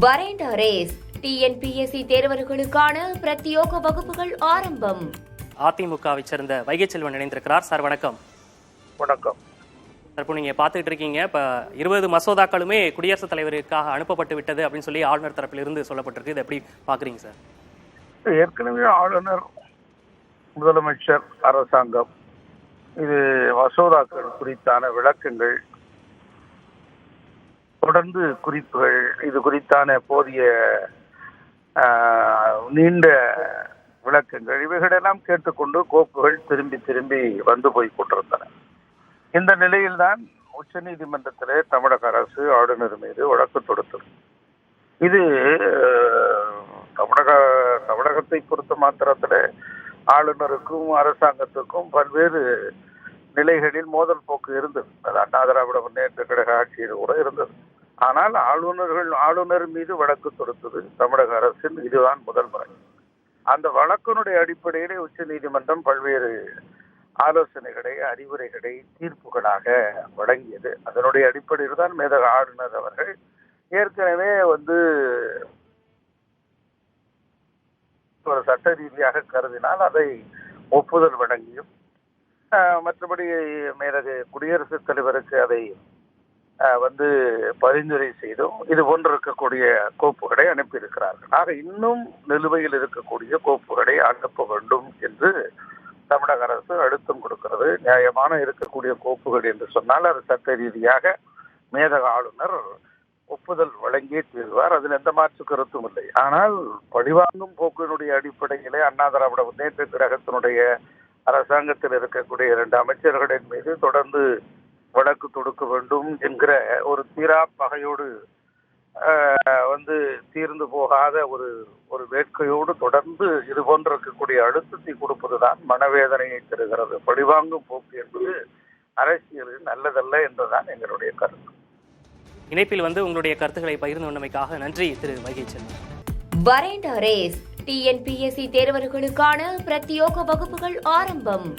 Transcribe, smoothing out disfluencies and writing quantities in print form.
வரேண்ட race TNPSC தேர்வர்களுக்கான பிரத்யோக வகுப்புகள் ஆரம்பம். அதிமுகவை சேர்ந்த வைகை செல்வன் இணைந்திருக்கிறார். சார் வணக்கம். வணக்கம். இப்போ நீங்க பார்த்துட்டு இருக்கீங்க, இப்ப 20 மசோதாக்களுமே குடியரசுத் தலைவருக்காக அனுப்பப்பட்டு விட்டது அப்படின்னு சொல்லி ஆளுநர் தரப்பிலிருந்து சொல்லப்பட்டிருக்கு. இதை எப்படி பாக்குறீங்க சார்? ஏற்கனவே ஆளுநர், முதலமைச்சர், அரசாங்கம் இது மசோதாக்கள் குறித்தான விளக்கங்கள், தொடர்ந்து குறிப்புகள், இது குறித்தான போதிய நீண்ட விளக்கங்கள் இவைகளெல்லாம் கேட்டுக்கொண்டு கோப்புகள் திரும்பி திரும்பி வந்து போய் கொண்டிருந்தன. இந்த நிலையில்தான் உச்ச நீதிமன்றத்திலே தமிழக அரசு ஆளுநர் மீது வழக்கு தொடுத்தது. இது தமிழகத்தை பொறுத்த மாத்திரத்தில் ஆளுநருக்கும் அரசாங்கத்துக்கும் பல்வேறு நிலைகளில் மோதல் போக்கு இருந்தது. அது அண்ணா திராவிட முன்னேற்ற கழக ஆட்சியில் கூட இருந்தது. ஆனால் ஆளுநர் மீது வழக்கு தொடுத்தது தமிழக அரசின் இதுதான் முதல் முறை. அந்த வழக்கினுடைய அடிப்படையிலே உச்ச நீதிமன்றம் பல்வேறு ஆலோசனைகளை, அறிவுரைகளை தீர்ப்புகளாக வழங்கியது. அதனுடைய அடிப்படையில் தான் மேதக ஆளுநர் அவர்கள் ஏற்கனவே ஒரு சட்ட ரீதியாக கருதினால் அதை ஒப்புதல் வழங்கியும், மற்றபடி மேதகு குடியரசுத் தலைவருக்கு அதை பரிந்துரை செய்தும் இது போன்று இருக்கக்கூடிய கோப்புகளை அனுப்பியிருக்கிறார்கள். ஆக இன்னும் நிலுவையில் இருக்கக்கூடிய கோப்புகளை அனுப்ப வேண்டும் என்று தமிழக அரசு அழுத்தம் கொடுக்கிறது. நியாயமான இருக்கக்கூடிய கோப்புகள் என்று சொன்னால் அது சட்ட ரீதியாக மேதக ஆளுநர் ஒப்புதல் வழங்கியே தீர்வார். அதில் எந்த மாற்று கருத்தும் இல்லை. ஆனால் பழிவாங்கும் போக்கினுடைய அடிப்படையிலே அண்ணா திராவிட முன்னேற்ற கழகத்தினுடைய அரசாங்கத்தில் இருக்கக்கூடிய 2 அமைச்சர்களின் மீது தொடர்ந்து வழக்கு தொடுக்க வேண்டும் என்கிற ஒரு தீரா பகையோடு தீர்ந்து போகாத ஒரு வேட்கையோடு தொடர்ந்து இது போன்று இருக்கக்கூடிய அழுத்தத்தை கொடுப்பதுதான் மனவேதனையை தருகிறது. பழிவாங்கும் போக்கு என்பது அரசியலில் நல்லதல்ல என்றுதான் எங்களுடைய கருத்து. இணைப்பில் உங்களுடைய கருத்துக்களை பகிர்ந்து கொண்டமைக்காக நன்றி திரு வைகை செல்வன். வரேண்ட ரேஸ் டிஎன்பிஎஸ்சி தேர்வர்களுக்கான பிரத்யோக வகுப்புகள் ஆரம்பம்.